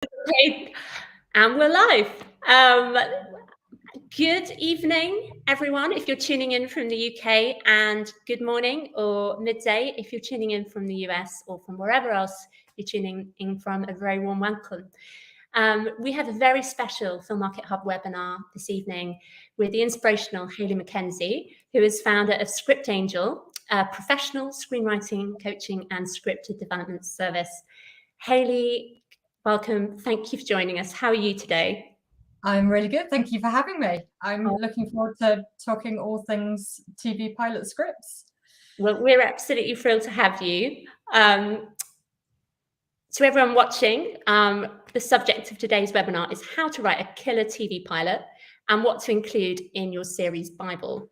Okay, and we're live. Good evening, everyone, if you're tuning in from the UK, and good morning or midday if you're tuning in from the US or from wherever else you're tuning in from. A very warm welcome. We have a very special Film Market Hub webinar this evening with the inspirational Hayley McKenzie, who is founder of Script Angel, a professional screenwriting coaching and scripted development service. Hayley, welcome. Thank you for joining us. How are you today? I'm really good. Thank you for having me. I'm looking forward to talking all things TV pilot scripts. Well, we're absolutely thrilled to have you. To everyone watching, the subject of today's webinar is how to write a killer TV pilot and what to include in your series Bible.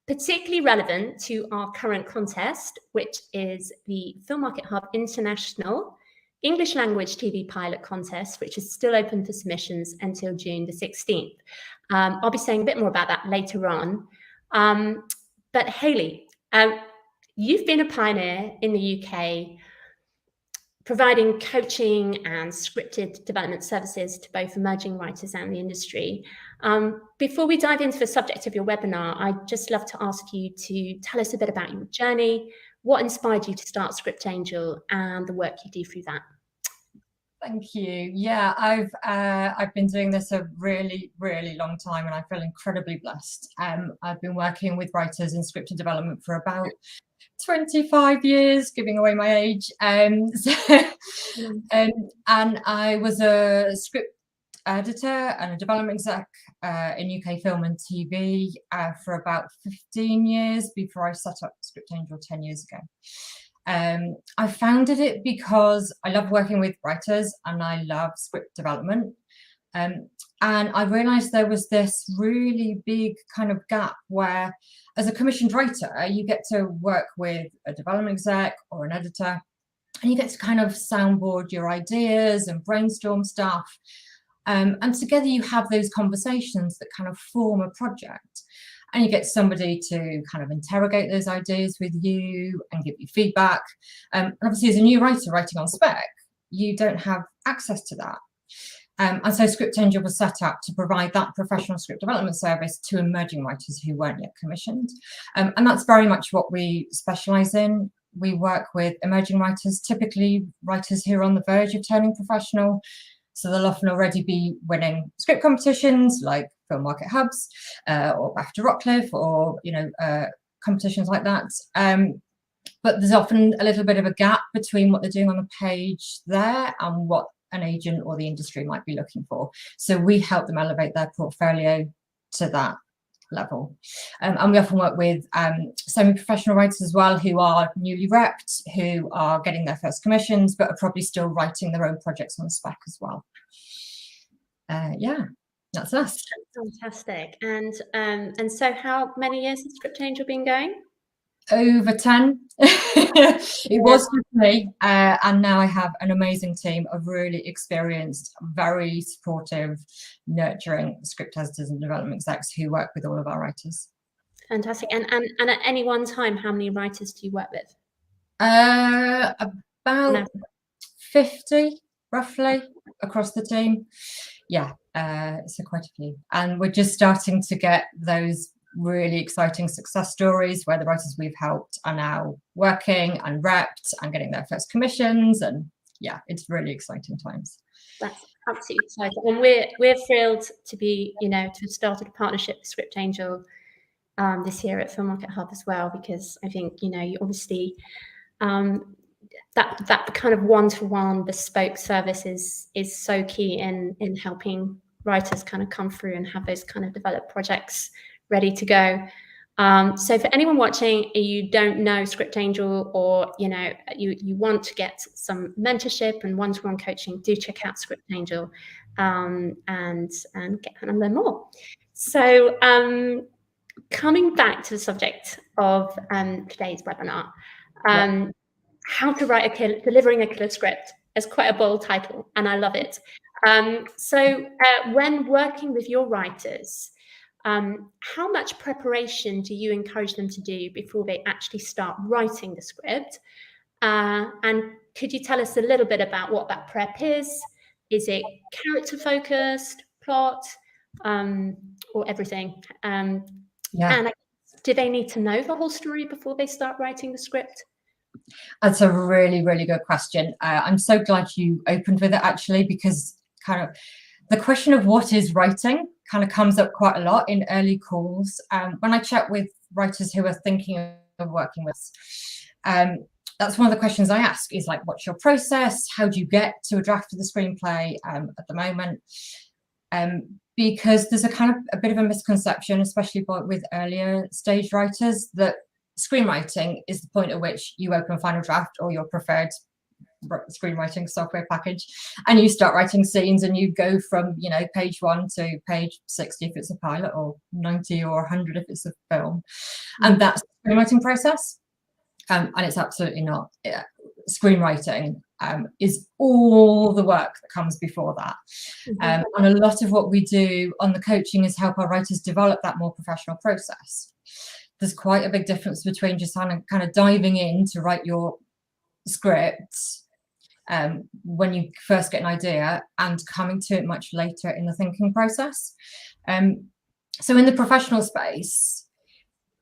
Particularly relevant to our current contest, which is the Film Market Hub International English Language TV Pilot Contest, which is still open for submissions until June the 16th. I'll be saying a bit more about that later on. But Hayley, you've been a pioneer in the UK, providing coaching and scripted development services to both emerging writers and the industry. Before we dive into the subject of your webinar, I'd just love to ask you to tell us a bit about your journey, what inspired you to start Script Angel, and the work you do through that. Thank you. Yeah, I've been doing this a really, really long time, and I feel incredibly blessed. I've been working with writers in scripted development for about 25 years, giving away my age. And I was a script editor and a development exec in UK film and TV for about 15 years before I set up Script Angel 10 years ago. I founded it because I love working with writers and I love script development. And I realized there was this really big kind of gap where, as a commissioned writer, you get to work with a development exec or an editor, and you get to kind of soundboard your ideas and brainstorm stuff. And together you have those conversations that kind of form a project. And you get somebody to kind of interrogate those ideas with you and give you feedback. And obviously, as a new writer writing on spec, you don't have access to that. And so Script Angel was set up to provide that professional script development service to emerging writers who weren't yet commissioned. And that's very much what we specialize in. We work with emerging writers, typically writers who are on the verge of turning professional. So they'll often already be winning script competitions like Film Market Hubs or BAFTA Rockcliffe or competitions like that. But there's often a little bit of a gap between what they're doing on the page there and what an agent or the industry might be looking for. So we help them elevate their portfolio to that level. And we often work with semi-professional writers as well who are newly repped, who are getting their first commissions, but are probably still writing their own projects on spec as well. Yeah, that's us. Fantastic. And so how many years has Script Angel been going? Over 10. It was with me, and now I have an amazing team of really experienced, very supportive, nurturing script editors and development execs who work with all of our writers. Fantastic. And at any one time, how many writers do you work with? About 50 roughly across the team. Yeah, so quite a few. And we're just starting to get those really exciting success stories where the writers we've helped are now working and repped and getting their first commissions. And yeah, it's really exciting times. That's absolutely exciting. And we're thrilled to be, to have started a partnership with Script Angel this year at Film Market Hub as well, because I think, you obviously that kind of one-to-one bespoke service is so key in helping writers kind of come through and have those kind of developed projects ready to go. So for anyone watching, you don't know Script Angel, or you want to get some mentorship and one-to-one coaching, do check out Script Angel and learn more. So coming back to the subject of today's webinar, how to write delivering a killer script is quite a bold title, and I love it. So when working with your writers, how much preparation do you encourage them to do before they actually start writing the script? And could you tell us a little bit about what that prep is Is it character focused, plot, or everything? Yeah, And do they need to know the whole story before they start writing the script? that's a really, really good question. I'm so glad you opened with it, actually, because kind of the question of what is writing kind of comes up quite a lot in early calls. When I chat with writers who are thinking of working with us, that's one of the questions I ask is like, what's your process? How do you get to a draft of the screenplay at the moment? Because there's a kind of a bit of a misconception, especially with earlier stage writers, that screenwriting is the point at which you open Final Draft or your preferred screenwriting software package, and you start writing scenes, and you go from, you know, page 1 to page 60 if it's a pilot, or 90 or 100 if it's a film, and that's the screenwriting process. And it's absolutely not. Screenwriting is all the work that comes before that. And a lot of what we do on the coaching is help our writers develop that more professional process. There's quite a big difference between just kind of diving in to write your script when you first get an idea and coming to it much later in the thinking process. So in the professional space,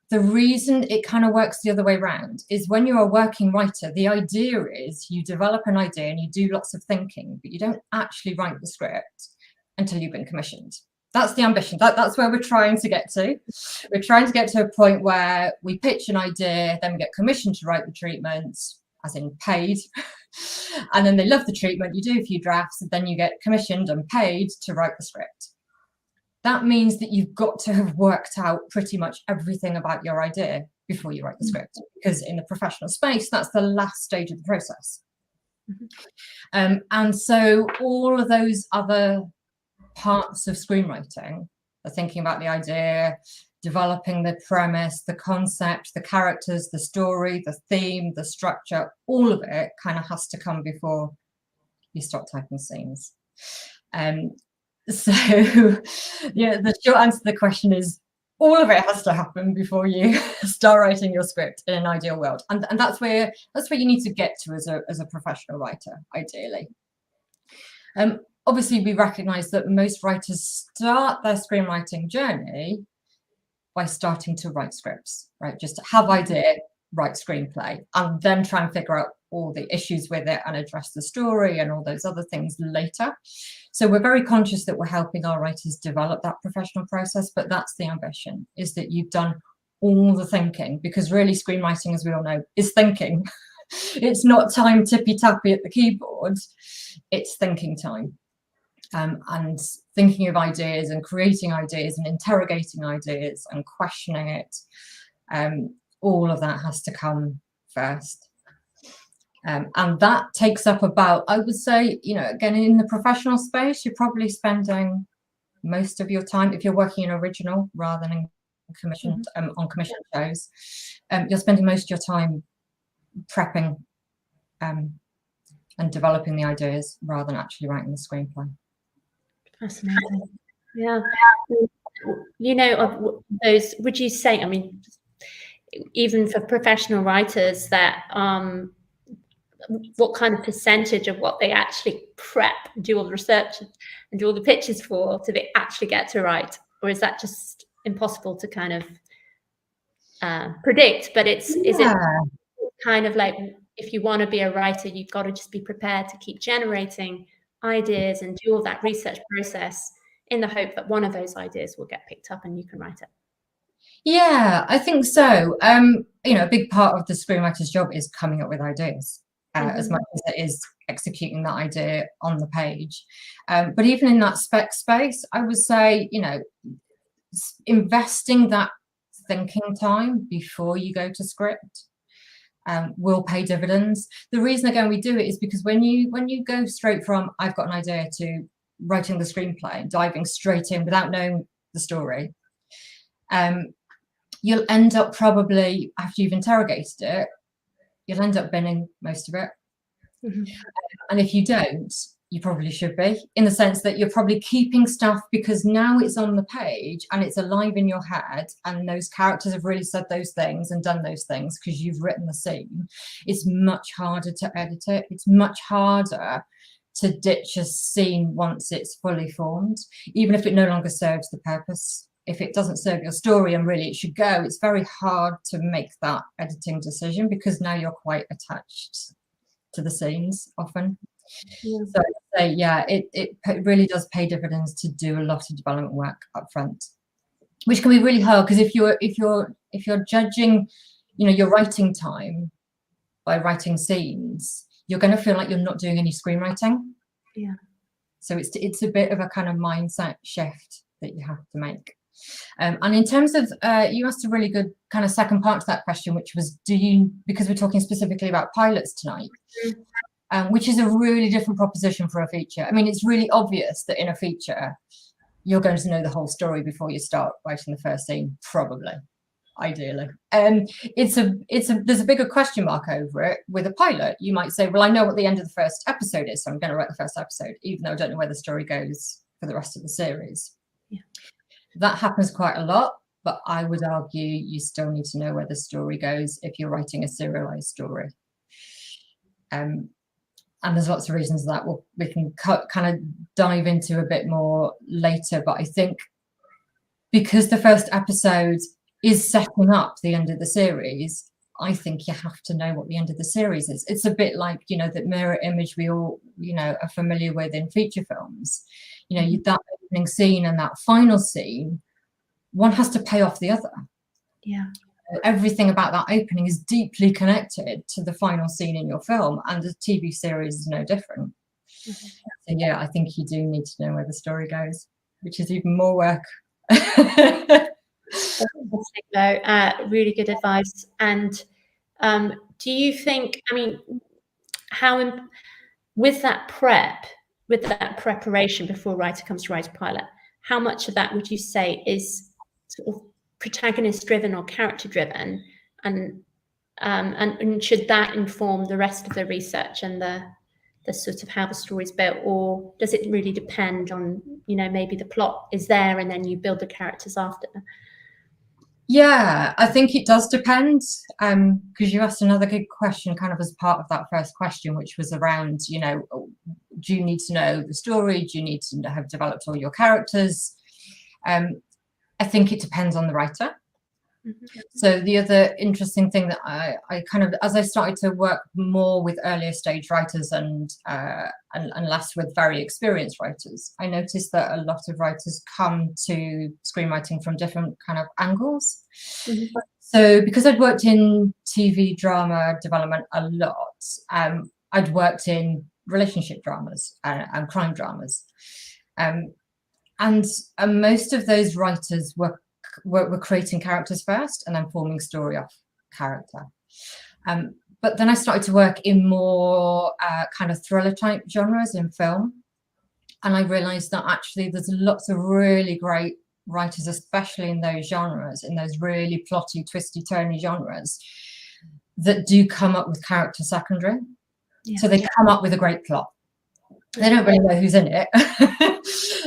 the reason it kind of works the other way around is when you're a working writer, the idea is you develop an idea and you do lots of thinking, but you don't actually write the script until you've been commissioned. That's the ambition. That's where we're trying to get to. We're trying to get to a point where we pitch an idea, then we get commissioned to write the treatment, as in paid, and then they love the treatment. You do a few drafts, and then you get commissioned and paid to write the script. That means that you've got to have worked out pretty much everything about your idea before you write the script, because in the professional space, that's the last stage of the process. And so all of those other parts of screenwriting, the thinking about the idea, developing the premise, the concept, the characters, the story, the theme, the structure, all of it kind of has to come before you start typing scenes. So yeah, the short answer to the question is all of it has to happen before you start writing your script in an ideal world, and that's where you need to get to as a professional writer, ideally. Obviously, we recognize that most writers start their screenwriting journey by starting to write scripts, right? Just have idea, write screenplay, and then try and figure out all the issues with it and address the story and all those other things later. So we're very conscious that we're helping our writers develop that professional process, but that's the ambition, is that you've done all the thinking, because really screenwriting, as we all know, is thinking. It's not time tippy-tappy at the keyboard, it's thinking time. And thinking of ideas and creating ideas and interrogating ideas and questioning it, all of that has to come first. And that takes up about, I would say, you know, again, in the professional space, you're probably spending most of your time, if you're working in original rather than commissioned, on commissioned shows, you're spending most of your time prepping and developing the ideas rather than actually writing the screenplay. Fascinating. Yeah. You know, of those, would you say, I mean, even for professional writers, that what kind of percentage of what they actually prep, do all the research and do all the pitches for, do they actually get to write? Or is that just impossible to kind of predict? But is it kind of like, if you want to be a writer, you've got to just be prepared to keep generating ideas and do all that research process in the hope that one of those ideas will get picked up and you can write it? Yeah, I think so. You know, a big part of the screenwriter's job is coming up with ideas, as much as it is executing that idea on the page. But even in that spec space, I would say, you know, investing that thinking time before you go to script will pay dividends. The reason, again, we do it is because when you go straight from I've got an idea to writing the screenplay, diving straight in without knowing the story, you'll end up probably, after you've interrogated it, you'll end up binning most of it. And if you don't, you probably should be, in the sense that you're probably keeping stuff because now it's on the page and it's alive in your head, and those characters have really said those things and done those things because you've written the scene. It's much harder to edit it. It's much harder to ditch a scene once it's fully formed, even if it no longer serves the purpose. If it doesn't serve your story and really it should go, it's very hard to make that editing decision because now you're quite attached to the scenes often. Yeah. So I'd say, yeah, it really does pay dividends to do a lot of development work up front, which can be really hard because if you're judging, you know, your writing time by writing scenes, you're going to feel like you're not doing any screenwriting. Yeah. So it's a bit of a kind of mindset shift that you have to make. And in terms of, you asked a really good kind of second part to that question, which was, because we're talking specifically about pilots tonight, which is a really different proposition for a feature. I mean, it's really obvious that in a feature, you're going to know the whole story before you start writing the first scene, probably, ideally. There's a bigger question mark over it. With a pilot, you might say, well, I know what the end of the first episode is, so I'm going to write the first episode, even though I don't know where the story goes for the rest of the series. Yeah. That happens quite a lot, but I would argue you still need to know where the story goes if you're writing a serialized story. And there's lots of reasons that we can kind of dive into a bit more later. But I think because the first episode is setting up the end of the series, I think you have to know what the end of the series is. It's a bit like, you know, that mirror image we all, you know, are familiar with in feature films. You know, that opening scene and that final scene, one has to pay off the other. Yeah. Everything about that opening is deeply connected to the final scene in your film, and the TV series is no different. So yeah, I think you do need to know where the story goes, which is even more work. Really good advice. And do you think, I mean, with that preparation before a writer comes to write a pilot, how much of that would you say is sort of protagonist driven or character driven, and should that inform the rest of the research and the sort of how the story's built, or does it really depend on, you know, maybe the plot is there and then you build the characters after? Yeah, I think it does depend, because you asked another good question kind of as part of that first question, which was around, you know, do you need to know the story? Do you need to have developed all your characters? I think it depends on the writer. Mm-hmm. So the other interesting thing that I kind of, as I started to work more with earlier stage writers and less with very experienced writers, I noticed that a lot of writers come to screenwriting from different kind of angles. Mm-hmm. So because I'd worked in TV drama development a lot, I'd worked in relationship dramas and crime dramas. And most of those writers were creating characters first and then forming story off character. But then I started to work in more kind of thriller type genres in film. And I realized that actually there's lots of really great writers, especially in those genres, in those really plotty, twisty, turny genres, that do come up with character secondary. Yeah. So they come up with a great plot. They don't really know who's in it.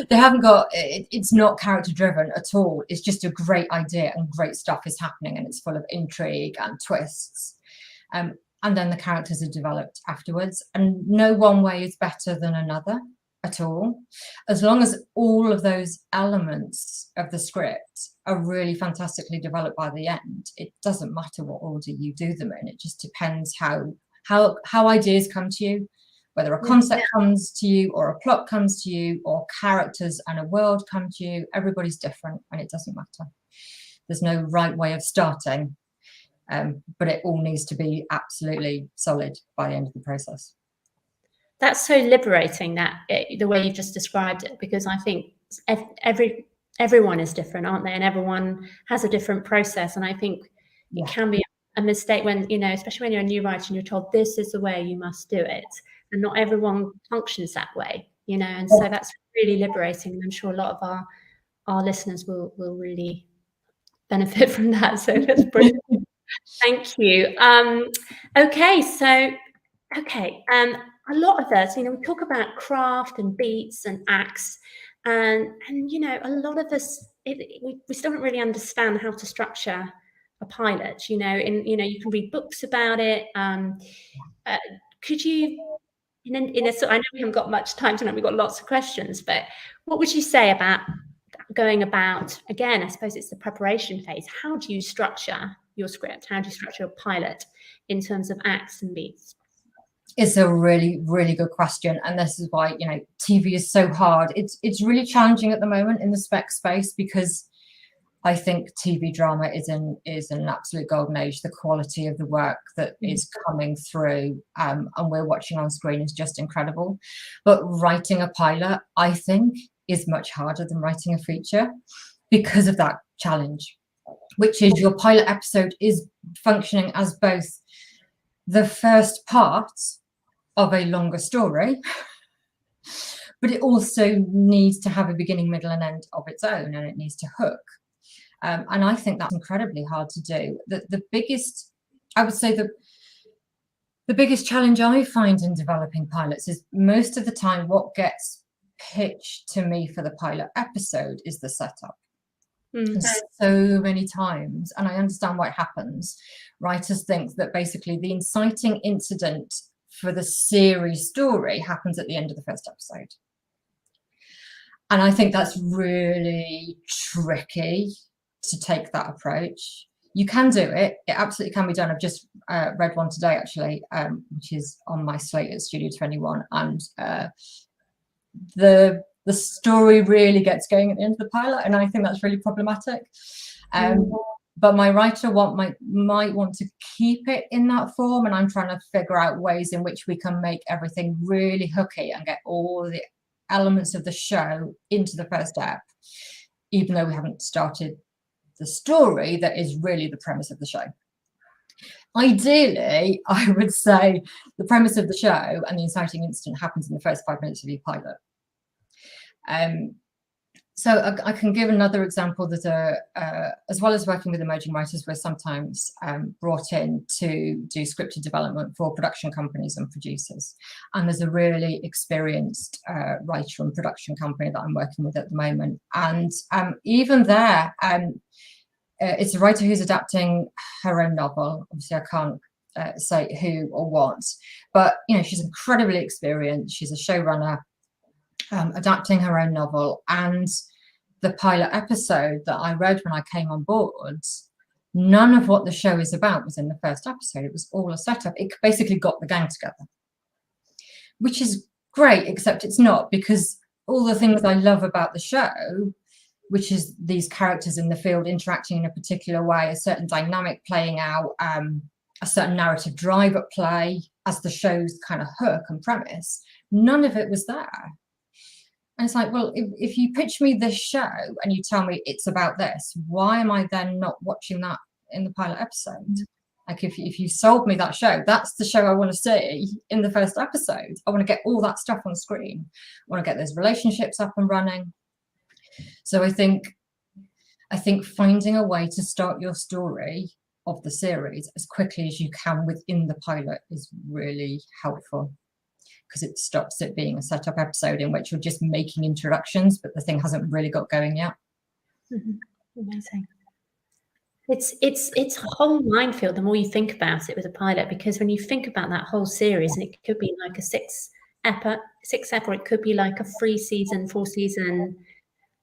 They haven't got, it's not character driven at all. It's just a great idea and great stuff is happening and it's full of intrigue and twists. And then the characters are developed afterwards. And no one way is better than another at all. As long as all of those elements of the script are really fantastically developed by the end, it doesn't matter what order you do them in. It just depends how ideas come to you. Whether a concept comes to you or a plot comes to you or characters and a world come to you, everybody's different and it doesn't matter. There's no right way of starting, but it all needs to be absolutely solid by the end of the process. That's so liberating, the way you just described it, because I think everyone is different, aren't they? And everyone has a different process. And I think it can be a mistake when, you know, especially when you're a new writer and you're told this is the way you must do it. And not everyone functions that way, you know, and so that's really liberating. And I'm sure a lot of our listeners will really benefit from that. So that's brilliant. Thank you. Okay, a lot of us, you know, we talk about craft and beats and acts, and you know, a lot of us we still don't really understand how to structure a pilot. You know, you can read books about it. Could you I know we haven't got much time tonight, we've got lots of questions, but what would you say about going about, again, I suppose it's the preparation phase. How do you structure your script? How do you structure your pilot in terms of acts and beats? It's a really, really good question. And this is why, TV is so hard. It's really challenging at the moment in the spec space, because I think TV drama is in an absolute golden age. The quality of the work that is coming through and we're watching on screen is just incredible. But writing a pilot, I think, is much harder than writing a feature because of that challenge, which is your pilot episode is functioning as both the first part of a longer story, but it also needs to have a beginning, middle, and end of its own, and it needs to hook. And I think that's incredibly hard to do. The biggest, I would say, the biggest challenge I find in developing pilots is most of the time what gets pitched to me for the pilot episode is the setup. So many times, and I understand why it happens, writers think that basically the inciting incident for the series story happens at the end of the first episode. And I think that's really tricky to take that approach. You can do it. It absolutely can be done. I've just read one today, actually, which is on my slate at Studio 21. And the story really gets going at the end of the pilot. And I think that's really problematic. But my writer might want to keep it in that form. And I'm trying to figure out ways in which we can make everything really hooky and get all the elements of the show into the first step, even though we haven't started the story that is really the premise of the show. Ideally, I would say the premise of the show and the inciting incident happens in the first 5 minutes of your pilot. So I can give another example that as well as working with emerging writers, we're sometimes brought in to do scripted development for production companies and producers. And there's a really experienced writer and production company that I'm working with at the moment. And even there, it's a writer who's adapting her own novel. Obviously, I can't say who or what, but she's incredibly experienced. She's a showrunner, adapting her own novel. And the pilot episode that I read when I came on board, none of what the show is about was in the first episode. It was all a setup. It basically got the gang together, which is great, except it's not, because all the things I love about the show, which is these characters in the field interacting in a particular way, a certain dynamic playing out, a certain narrative drive at play as the show's kind of hook and premise, none of it was there. And it's like, well, if you pitch me this show and you tell me it's about this, why am I then not watching that in the pilot episode? Like, if you sold me that show, that's the show I want to see in the first episode. I want to get all that stuff on screen. I want to get those relationships up and running. So I think finding a way to start your story of the series as quickly as you can within the pilot is really helpful, because it stops it being a setup episode in which you're just making introductions, but the thing hasn't really got going yet. Amazing. It's a whole minefield the more you think about it with a pilot, because when you think about that whole series, and it could be like a six ep, or it could be like a 3-season, 4-season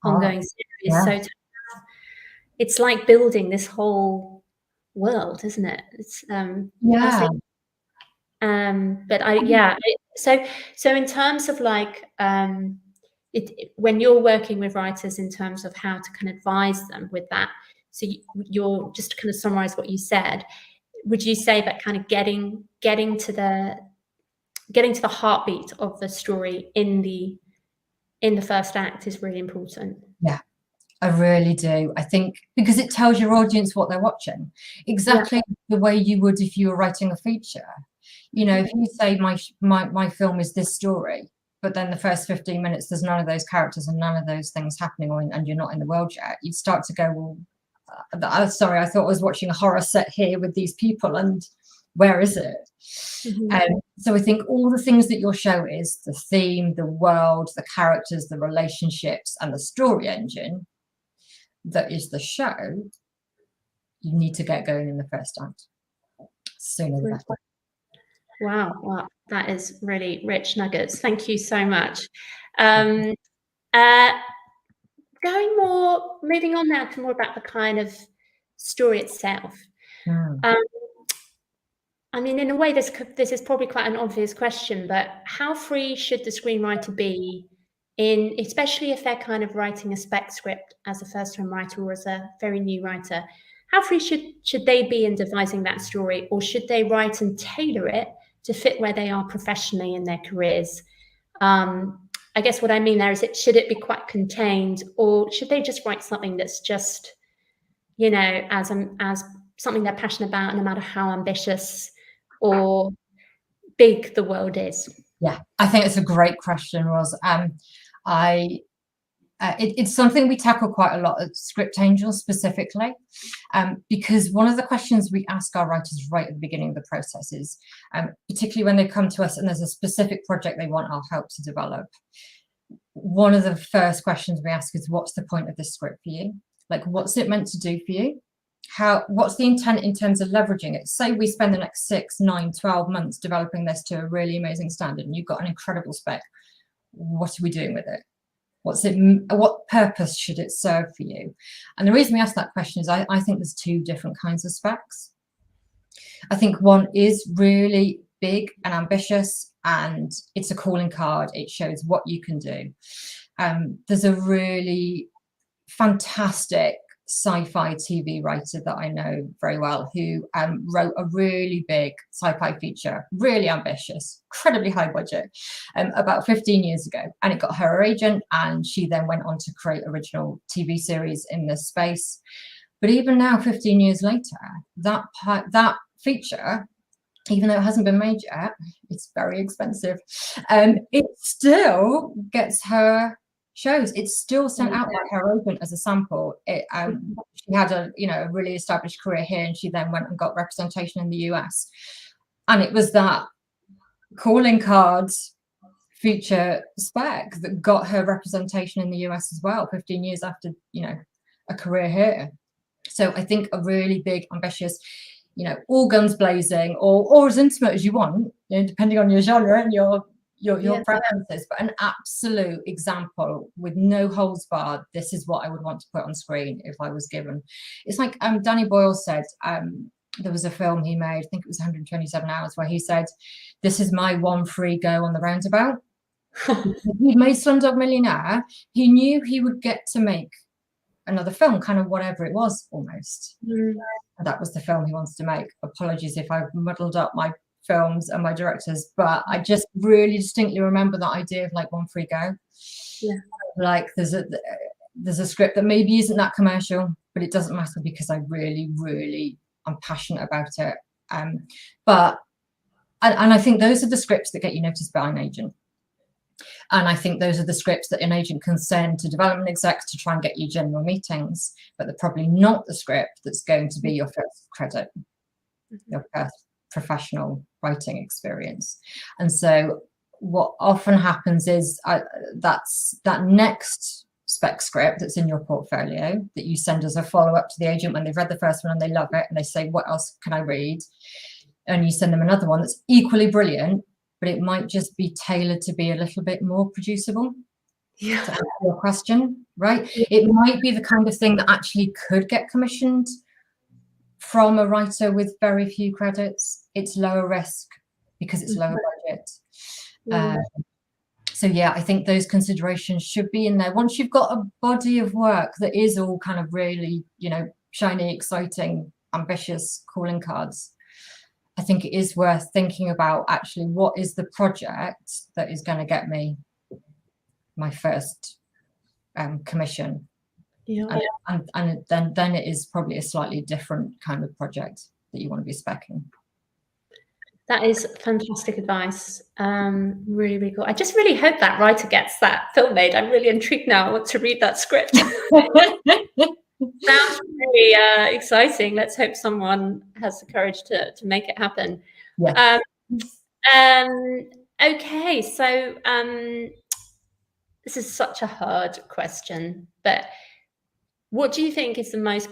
ongoing series. So it's like building this whole world, isn't it? It's so in terms of like when you're working with writers in terms of how to kind of advise them with that, so you're just to kind of summarize what you said, would you say that kind of getting to the heartbeat of the story in the first act is really important? Yeah, I really do. I think because it tells your audience what they're watching, exactly the way you would if you were writing a feature. If you say my film is this story, but then the first 15 minutes there's none of those characters and none of those things happening, and you're not in the world yet, you'd start to go, well, sorry, I thought I was watching a horror set here with these people, and where is it? So I think all the things that your show is, the theme, the world, the characters, the relationships, and the story engine that is the show, you need to get going in the first act. Sooner the better. Wow, that is really rich nuggets. Thank you so much. Moving on now to more about the kind of story itself. I mean, in a way, this is probably quite an obvious question, but how free should the screenwriter be especially if they're kind of writing a spec script as a first-time writer or as a very new writer? How free should they be in devising that story, or should they write and tailor it to fit where they are professionally in their careers? I guess what I mean there is, should it be quite contained, or should they just write something that's just, as something they're passionate about, no matter how ambitious or big the world is? Yeah, I think it's a great question, Ros. It's something we tackle quite a lot at Script Angel specifically, because one of the questions we ask our writers right at the beginning of the process is, particularly when they come to us and there's a specific project they want our help to develop, one of the first questions we ask is, what's the point of this script for you? Like, what's it meant to do for you? What's the intent in terms of leveraging it? Say we spend the next 6, 9, 12 months developing this to a really amazing standard, and you've got an incredible spec. What are we doing with it? What purpose should it serve for you? And the reason we ask that question is I think there's two different kinds of specs. I think one is really big and ambitious, and it's a calling card. It shows what you can do. There's a really fantastic sci-fi TV writer that I know very well who wrote a really big sci-fi feature, really ambitious, incredibly high budget, about 15 years ago, and it got her agent, and she then went on to create original TV series in this space. But even now, 15 years later, that feature, even though it hasn't been made yet, it's very expensive, it still gets her shows. It's still sent out by her agent as a sample. She had a really established career here, and she then went and got representation in the US, and it was that calling cards feature spec that got her representation in the US as well, 15 years after a career here. So I think a really big, ambitious, all guns blazing, or as intimate as you want, depending on your genre and your preferences, but an absolute example with no holds barred. This is what I would want to put on screen if I was given. It's like Danny Boyle said, there was a film he made, I think it was 127 Hours, where he said, this is my one free go on the roundabout. He made Slumdog Millionaire. He knew he would get to make another film, kind of whatever it was, almost. And that was the film he wanted to make. Apologies if I've muddled up my films and my directors, but I just really distinctly remember that idea of like one free go. Like there's a script that maybe isn't that commercial, but it doesn't matter because I really I'm passionate about it. But I think those are the scripts that get you noticed by an agent, and I think those are the scripts that an agent can send to development execs to try and get you general meetings, but they're probably not the script that's going to be your first credit, your first professional writing experience. And so what often happens is that's that next spec script that's in your portfolio that you send as a follow-up to the agent when they've read the first one and they love it and they say, what else can I read? And you send them another one that's equally brilliant, but it might just be tailored to be a little bit more producible. To answer your question, right? It might be the kind of thing that actually could get commissioned from a writer with very few credits. It's lower risk because it's lower budget. So yeah, I think those considerations should be in there. Once you've got a body of work that is all kind of really, shiny, exciting, ambitious calling cards, I think it is worth thinking about actually what is the project that is going to get me my first commission. And then it is probably a slightly different kind of project that you want to be speccing. That is fantastic advice. Really, really cool. I just really hope that writer gets that film made. I'm really intrigued now. I want to read that script. Sounds really exciting. Let's hope someone has the courage to make it happen. Yeah. Okay, so this is such a hard question, but what do you think is the most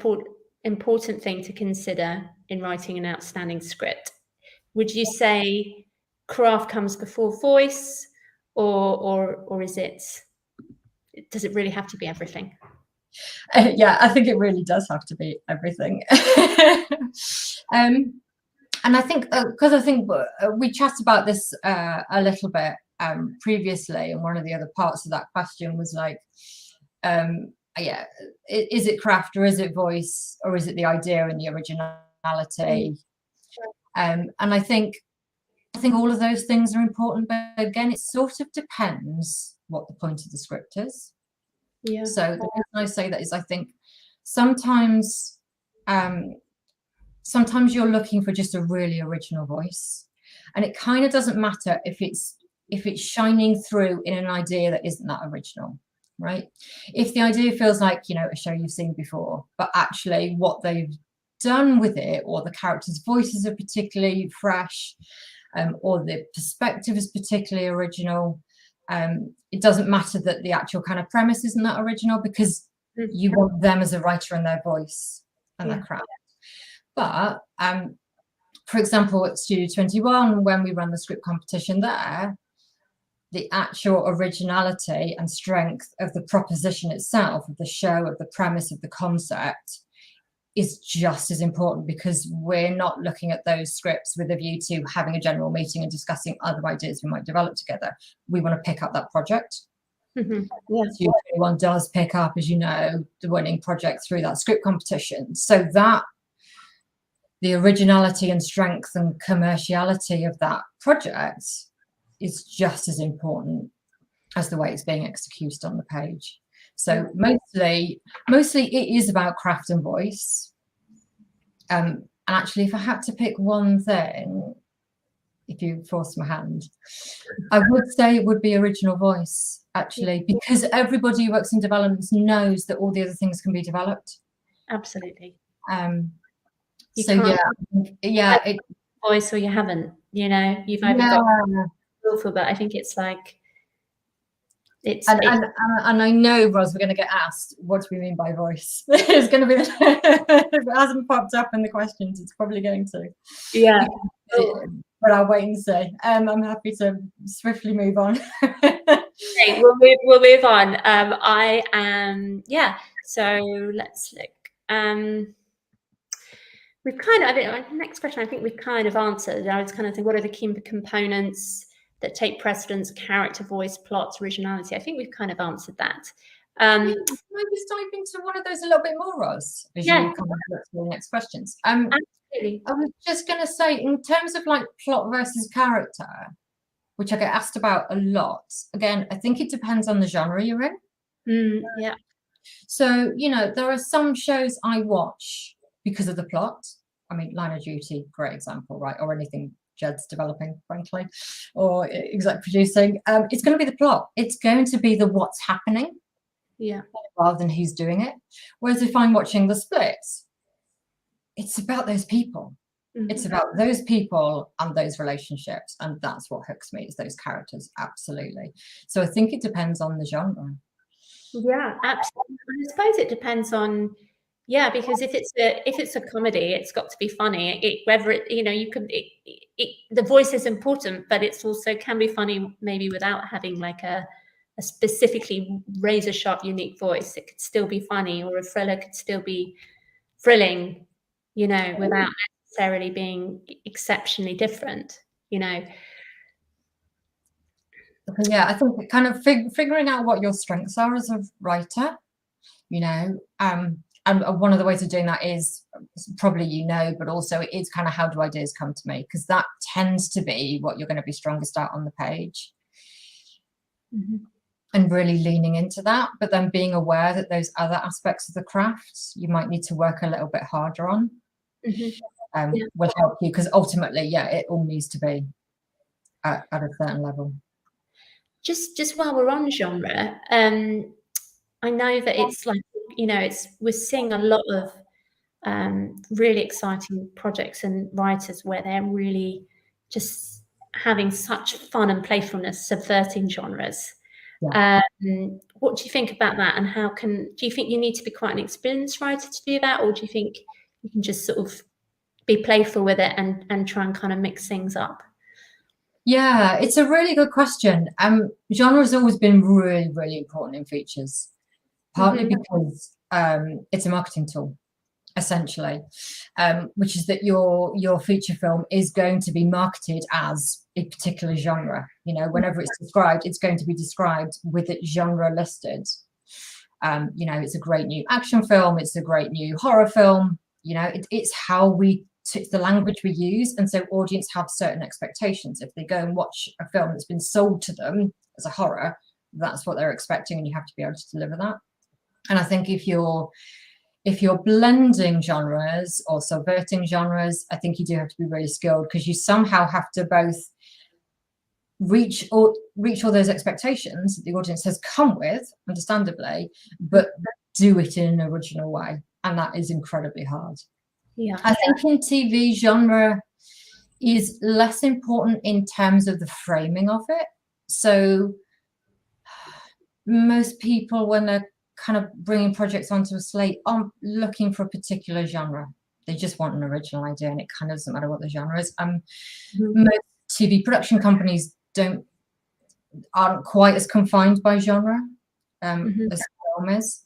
important thing to consider in writing an outstanding script? Would you say craft comes before voice, or is it, does it really have to be everything? Yeah, I think it really does have to be everything. And I think, because I think we chatted about this a little bit previously, and one of the other parts of that question was like, yeah, is it craft or is it voice, or is it the idea and the originality? And I think all of those things are important, but again, it sort of depends what the point of the script is. Yeah. So the reason I say that is I think sometimes sometimes you're looking for just a really original voice, and it kind of doesn't matter if it's shining through in an idea that isn't that original, right? If the idea feels like, you know, a show you've seen before, but actually what they've done with it, or the characters' voices are particularly fresh, or the perspective is particularly original, it doesn't matter that the actual kind of premise isn't that original, because you want them as a writer and their voice and their craft. But for example, at Studio 21, when we run the script competition there, the actual originality and strength of the proposition itself, of the show, of the premise, of the concept, is just as important, because we're not looking at those scripts with a view to having a general meeting and discussing other ideas we might develop together. We want to pick up that project. Yeah. Studio 21 does pick up, as you know, the winning project through that script competition. So that the originality and strength and commerciality of that project is just as important as the way it's being executed on the page. So mostly it is about craft and voice. And actually, if I had to pick one thing, if you force my hand, I would say it would be original voice, actually, because everybody who works in development knows that all the other things can be developed. Absolutely. So yeah, voice, or you haven't, you know, you've either got willful, but I think it's like and I know, Ros, we're going to get asked, what do we mean by voice? It's going to be, if it hasn't popped up in the questions, it's probably going to. Yeah. But I'll wait and see. I'm happy to swiftly move on. Okay, we'll move on. I am, so let's look. We've kind of, I think, next question, I think we've kind of answered. I was kind of thinking, what are the key components that take precedence? Character, voice, plot, originality. I think we've kind of answered that. Maybe just dive into one of those a little bit more, Ros, as you come on to the next questions. Absolutely. I was just going to say, in terms of like plot versus character, which I get asked about a lot, again, I think it depends on the genre you're in. Yeah. So, you know, there are some shows I watch because of the plot. I mean, Line of Duty, great example, right? Or anything Jed's developing, frankly, or exec producing. It's going to be the plot. It's going to be the what's happening, rather than who's doing it. Whereas if I'm watching The Splits, it's about those people. It's about those people and those relationships, and that's what hooks me, is those characters. Absolutely. So I think it depends on the genre. Yeah, absolutely. I suppose it depends on, because if it's a comedy, it's got to be funny. Whether it, you know, you could, the voice is important, but it's also can be funny maybe without having like a specifically razor sharp unique voice. It could still be funny, or a thriller could still be thrilling, you know, without necessarily being exceptionally different, you know. Yeah, I think kind of figuring out what your strengths are as a writer, you know, and one of the ways of doing that is probably, you know, but also it's kind of how do ideas come to me, because that tends to be what you're going to be strongest at on the page. And really leaning into that, but then being aware that those other aspects of the craft you might need to work a little bit harder on will help you, because ultimately, it all needs to be at a certain level. Just while we're on genre, I know that it's like, you know, we're seeing a lot of really exciting projects and writers where they're really just having such fun and playfulness, subverting genres. What do you think about that, and do you think you need to be quite an experienced writer to do that, or do you think you can just sort of be playful with it and try and kind of mix things up? Yeah, it's a really good question. Genre has always been really, really important in features, partly because it's a marketing tool, essentially, which is that your feature film is going to be marketed as a particular genre. You know, whenever it's described, it's going to be described with its genre listed. You know, it's a great new action film, it's a great new horror film. You know, it's how it's the language we use, and so audience have certain expectations. If they go and watch a film that's been sold to them as a horror, that's what they're expecting, and you have to be able to deliver that. And I think if you're blending genres or subverting genres, I think you do have to be really skilled, because you somehow have to both reach all those expectations that the audience has come with, understandably, but do it in an original way, and that is incredibly hard. Yeah, I think in TV, genre is less important in terms of the framing of it. So most people, when they're kind of bringing projects onto a slate, aren't looking for a particular genre. They just want an original idea, and it kind of doesn't matter what the genre is. Most TV production companies aren't quite as confined by genre as film is.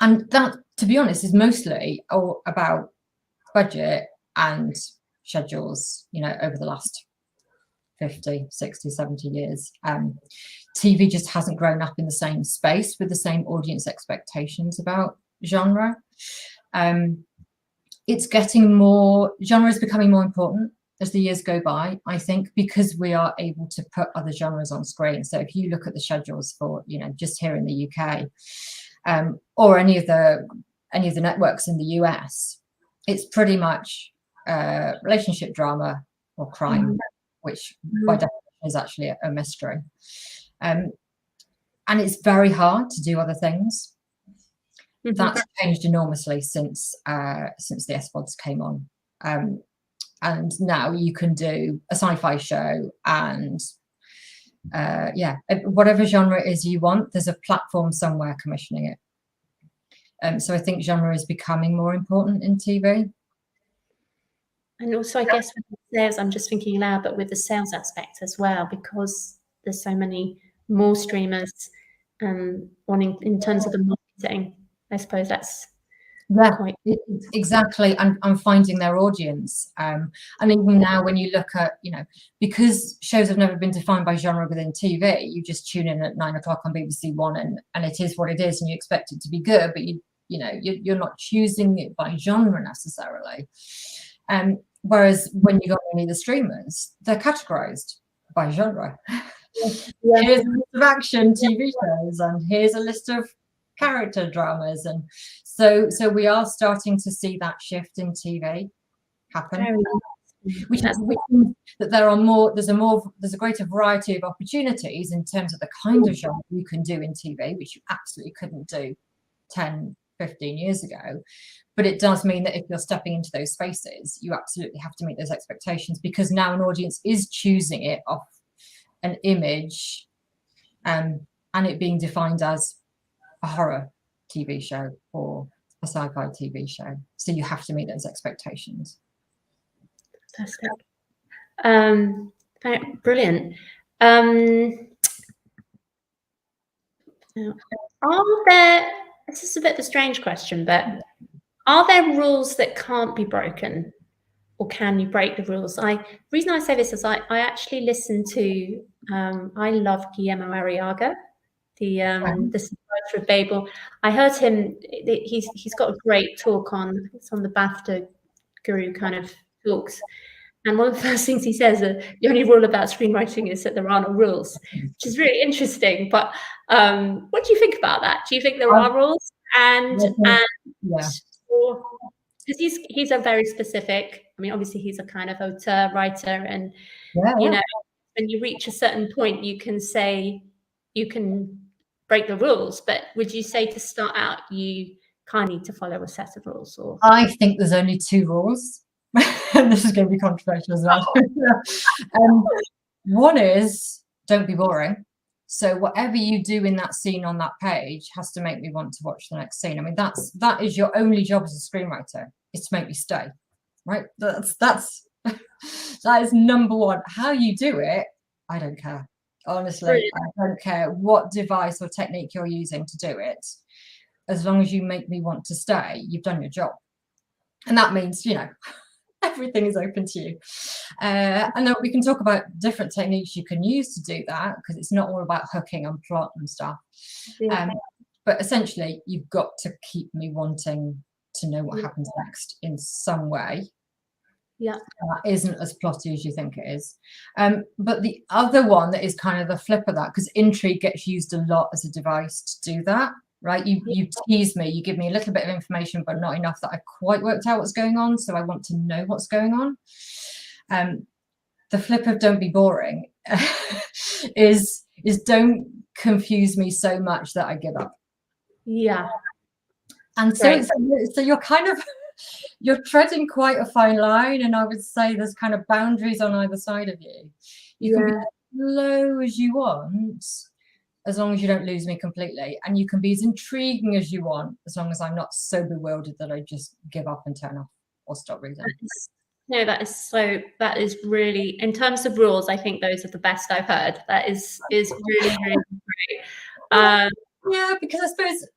And that, to be honest, is mostly all about budget and schedules, you know, over the last 50, 60, 70 years. TV just hasn't grown up in the same space with the same audience expectations about genre. It's getting more, genre is becoming more important as the years go by, I think, because we are able to put other genres on screen. So if you look at the schedules for, you know, just here in the UK, or any of the networks in the US, it's pretty much relationship drama or crime, which by definition is actually a mystery. And it's very hard to do other things. That's changed enormously since the SVODs came on. And now you can do a sci-fi show and whatever genre it is you want, there's a platform somewhere commissioning it. So I think genre is becoming more important in TV. And also, I guess with the sales, I'm just thinking aloud, but with the sales aspect as well, because there's so many more streamers wanting, in terms of the marketing, I suppose that's quite exactly, and finding their audience. And even now, when you look at, you know, because shows have never been defined by genre within TV, you just tune in at 9 o'clock on BBC One, and it is what it is, and you expect it to be good, but you're not choosing it by genre necessarily. Whereas when you go on any of the streamers, they're categorized by genre. Here's a list of action TV shows, and here's a list of character dramas, and so we are starting to see that shift in TV happen, which means that there's a greater variety of opportunities in terms of the kind of genre you can do in TV, which you absolutely couldn't do 10, 15 years ago. But it does mean that if you're stepping into those spaces, you absolutely have to meet those expectations, because now an audience is choosing it off an image, and it being defined as a horror TV show or a sci-fi TV show. So you have to meet those expectations. Fantastic. Brilliant. Are there, this is a bit of a strange question, but are there rules that can't be broken, or can you break the rules? The reason I say this is I actually listened to, I love Guillermo Arriaga, the writer of Babel. I heard him, he's got a great talk on, it's on the BAFTA Guru kind of talks. And one of the first things he says, the only rule about screenwriting is that there are no rules, which is really interesting. But what do you think about that? Do you think there are rules? Because he's a very specific, I mean, obviously he's a kind of auteur, writer, and you know, when you reach a certain point, you can say, you can break the rules, but would you say to start out, you kind of need to follow a set of rules? Or I think there's only 2 rules. And this is going to be controversial as well. One is, don't be boring. So whatever you do in that scene on that page has to make me want to watch the next scene. I mean, that is your only job as a screenwriter, is to make me stay, right? That's That is number one. How you do it, I don't care. Honestly, Brilliant. I don't care what device or technique you're using to do it. As long as you make me want to stay, you've done your job. And that means, you know, everything is open to you. And then we can talk about different techniques you can use to do that, because it's not all about hooking and plot and stuff. Yeah. But essentially, you've got to keep me wanting to know what happens next in some way. Yeah. That isn't as plotty as you think it is. But the other one that is kind of the flip of that, because intrigue gets used a lot as a device to do that, right? You tease me, you give me a little bit of information, but not enough that I quite worked out what's going on. So I want to know what's going on. The flip of don't be boring is don't confuse me so much that I give up. Yeah. And so you're kind of, you're treading quite a fine line, and I would say there's kind of boundaries on either side of you. You can be as low as you want, as long as you don't lose me completely, and you can be as intriguing as you want, as long as I'm not so bewildered that I just give up and turn off or stop reading. No, that is really, in terms of rules, I think those are the best I've heard. That is really, really great. Yeah, because I suppose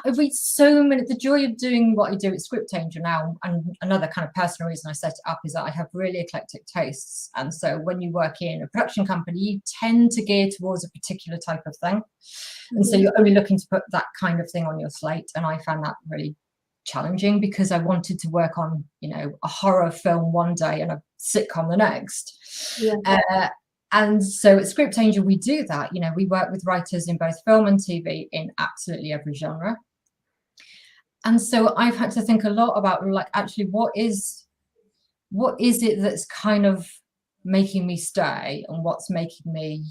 I read so many. The joy of doing what I do at Script Angel now, and another kind of personal reason I set it up, is that I have really eclectic tastes. And so when you work in a production company, you tend to gear towards a particular type of thing. And so you're only looking to put that kind of thing on your slate. And I found that really challenging, because I wanted to work on, you know, a horror film one day and a sitcom the next. And so at Script Angel, we do that. You know, we work with writers in both film and TV in absolutely every genre. And so I've had to think a lot about, like, actually, what is it that's kind of making me stay, and what's making me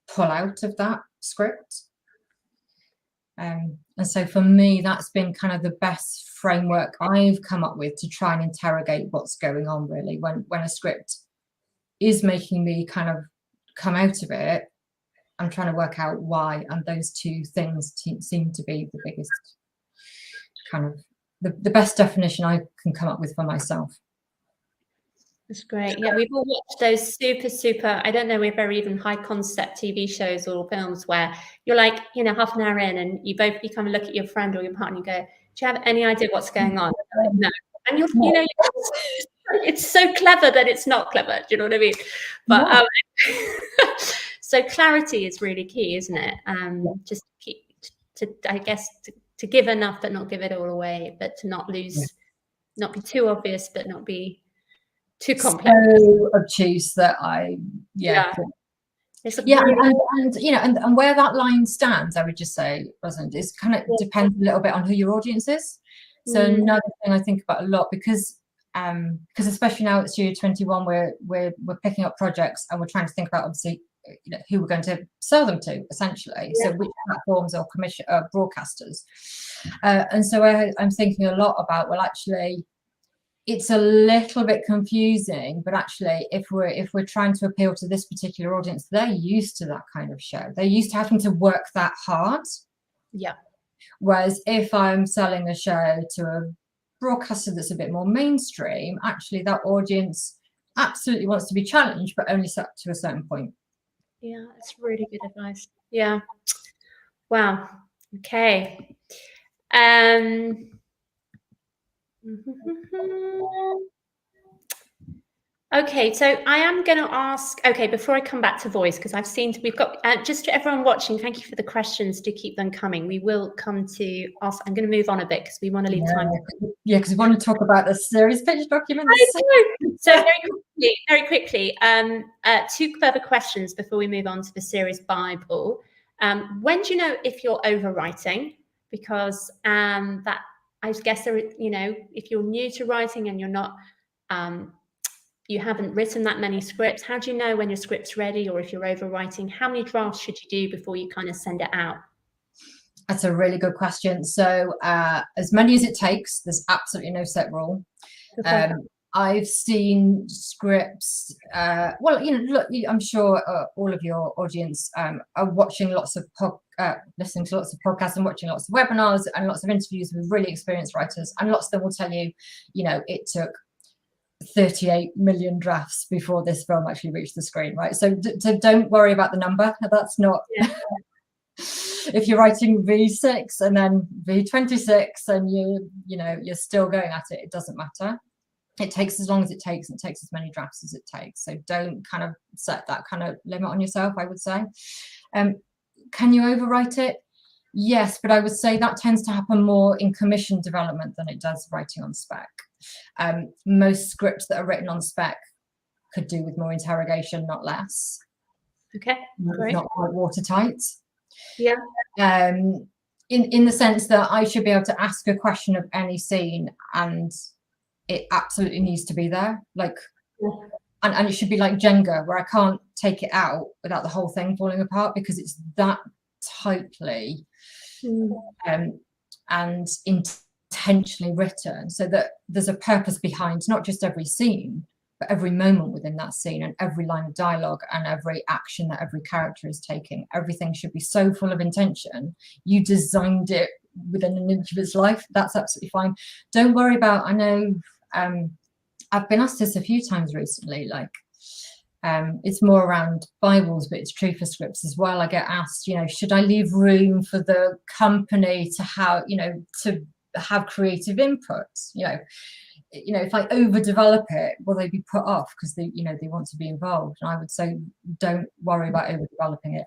pull out of that script. And so for me, that's been kind of the best framework I've come up with to try and interrogate what's going on, really, when a script is making me kind of come out of it. I'm trying to work out why, and those two things seem to be the biggest kind of the best definition I can come up with for myself. That's great. Yeah, we've all watched those super, I don't know if they're even high concept TV shows or films where you're like, you know, half an hour in, and you kind of look at your friend or your partner and you go, do you have any idea what's going on? Like, no. And you know, it's so clever that it's not clever. Do you know what I mean? But so clarity is really key, isn't it? Just keep to give enough, but not give it all away, but to not lose, not be too obvious, but not be too complex. So obtuse that and you know, and where that line stands, I would just say, Rosalind, is kind of depends a little bit on who your audience is. So another thing I think about a lot, because especially now at Studio 21, we're picking up projects, and we're trying to think about, obviously, you know, who we're going to sell them to, essentially. So which platforms or broadcasters. And so I'm thinking a lot about, well, actually, it's a little bit confusing, but actually, if we're trying to appeal to this particular audience, they're used to that kind of show. They're used to having to work that hard. Yeah. Whereas if I'm selling a show to a broadcaster that's a bit more mainstream, actually that audience absolutely wants to be challenged, but only set to a certain point. Yeah, that's really good advice. Yeah. Wow. Okay. Okay, so I am going to ask, before I come back to voice, because I've seen, we've got, just to everyone watching, thank you for the questions, do keep them coming. We will come to ask, I'm going to move on a bit because we want to leave time. Yeah, because we want to talk about the series pitch documents. So very quickly, 2 further questions before we move on to the series Bible. When do you know if you're overwriting? Because that, I guess, you know, if you're new to writing and you're not, you haven't written that many scripts, how do you know when your script's ready, or if you're overwriting? How many drafts should you do before you kind of send it out? That's a really good question. So as many as it takes, there's absolutely no set rule. I've seen scripts, well, you know, look, I'm sure all of your audience are watching lots of listening to lots of podcasts and watching lots of webinars and lots of interviews with really experienced writers, and lots of them will tell you, you know, it took 38 million drafts before this film actually reached the screen, right? So don't worry about the number. That's not. Yeah. If you're writing V6 and then V26 and you're still going at it, it doesn't matter. It takes as long as it takes, and it takes as many drafts as it takes. So don't kind of set that kind of limit on yourself, I would say. Can you overwrite it? Yes, but I would say that tends to happen more in commission development than it does writing on spec. Most scripts that are written on spec could do with more interrogation, not less. Okay, great. Not quite watertight. Yeah. In the sense that I should be able to ask a question of any scene and it absolutely needs to be there, like, and it should be like Jenga, where I can't take it out without the whole thing falling apart, because it's that tightly and intentionally written, so that there's a purpose behind not just every scene, but every moment within that scene, and every line of dialogue, and every action that every character is taking. Everything should be so full of intention. You designed it within an inch of its life. That's absolutely fine. Don't worry about, I know I've been asked this a few times recently, like it's more around Bibles, but it's true for scripts as well. I get asked, should I leave room for the company to have creative input? If I overdevelop it, will they be put off because they want to be involved? And I would say, don't worry about overdeveloping it.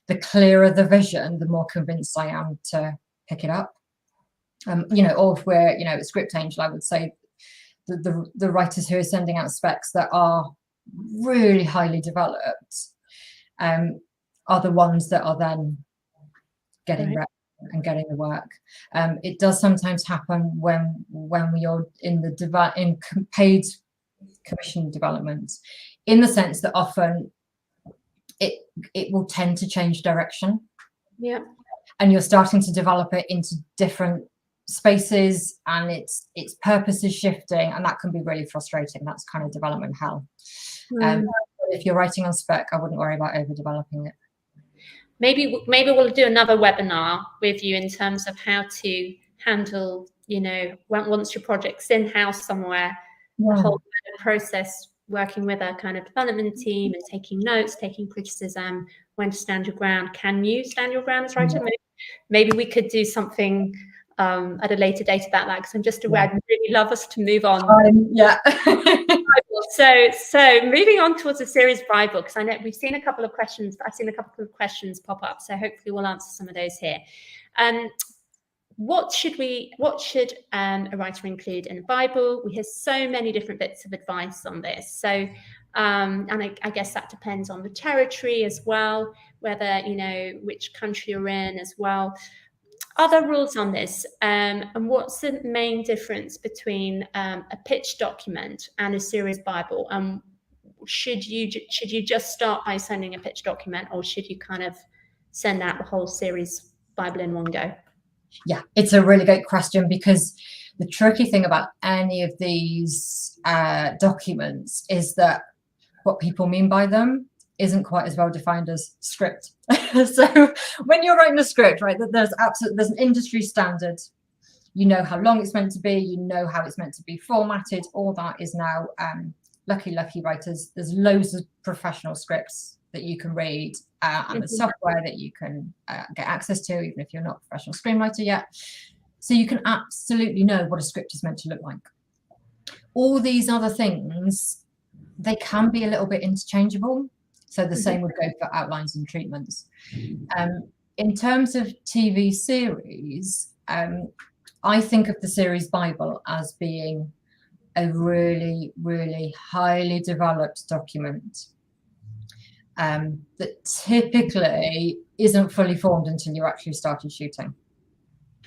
The clearer the vision, the more convinced I am to pick it up. Or if we're, at Script Angel, I would say the writers who are sending out specs that are really highly developed are the ones that are then getting ready and getting the work. It does sometimes happen when we are in paid commission development, in the sense that often it will tend to change direction. Yeah. And you're starting to develop it into different spaces, and its purpose is shifting, and that can be really frustrating. That's kind of development hell. If you're writing on spec, I wouldn't worry about overdeveloping it. Maybe we'll do another webinar with you in terms of how to handle, once your project's in-house somewhere, the whole process, working with a kind of development team and taking notes, taking criticism, when to stand your ground. Can you stand your ground as writer? Maybe we could do something at a later date about that, because I'm just aware I'd really love us to move on. So moving on towards the series Bible, because I know we've seen a couple of questions. I've seen a couple of questions pop up, so hopefully we'll answer some of those here. What should a writer include in a Bible? We hear so many different bits of advice on this. So, and I guess that depends on the territory as well, whether, which country you're in as well. Other rules on this, and what's the main difference between a pitch document and a series Bible? Should you just start by sending a pitch document, or should you kind of send out the whole series Bible in one go? Yeah, it's a really great question, because the tricky thing about any of these documents is that what people mean by them isn't quite as well defined as script. So when you're writing a script, right, there's an industry standard. You know how long it's meant to be, you know how it's meant to be formatted. All that is now lucky writers. There's loads of professional scripts that you can read, and the software that you can get access to, even if you're not a professional screenwriter yet. So you can absolutely know what a script is meant to look like. All these other things, they can be a little bit interchangeable. So the same would go for outlines and treatments. In terms of TV series, I think of the series Bible as being a really, really highly developed document that typically isn't fully formed until you actually started shooting,